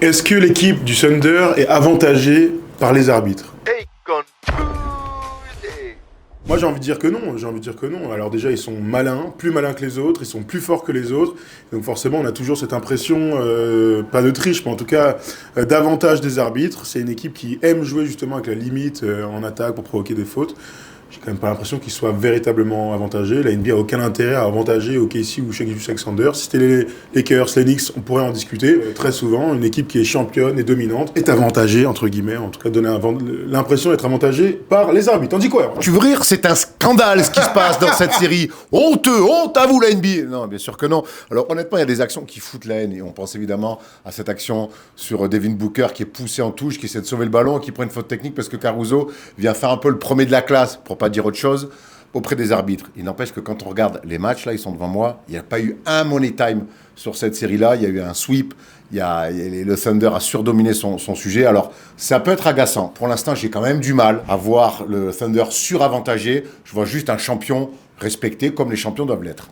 Est-ce que l'équipe du Thunder est avantagée par les arbitres? Moi j'ai envie de dire que non, Alors déjà ils sont malins, plus malins que les autres, ils sont plus forts que les autres. Donc forcément on a toujours cette impression, pas de triche, mais en tout cas d'avantage des arbitres. C'est une équipe qui aime jouer justement avec la limite en attaque pour provoquer des fautes. J'ai quand même pas l'impression qu'ils soient véritablement avantagés. La NBA a aucun intérêt à avantager OKC ou Alexander. Si c'était les Lakers, les Knicks, on pourrait en discuter. Très souvent, une équipe qui est championne et dominante est avantagée, entre guillemets, en tout cas donner l'impression d'être avantagée par les arbitres. T'en dis quoi? Tu veux rire? C'est un scandale ce qui se passe dans cette série. Honte à vous la NBA. Non, bien sûr que non. Alors honnêtement, il y a des actions qui foutent la haine. Et on pense évidemment à cette action sur Devin Booker qui est poussé en touche, qui essaie de sauver le ballon, qui prend une faute technique parce que Caruso vient faire un peu le premier de la classe, pour pas dire autre chose, auprès des arbitres. Il n'empêche que quand on regarde les matchs, là, ils sont devant moi, il n'y a pas eu un money time sur cette série-là, il y a eu un sweep, le Thunder a surdominé son sujet, alors ça peut être agaçant. Pour l'instant, j'ai quand même du mal à voir le Thunder suravantagé, je vois juste un champion respecté comme les champions doivent l'être.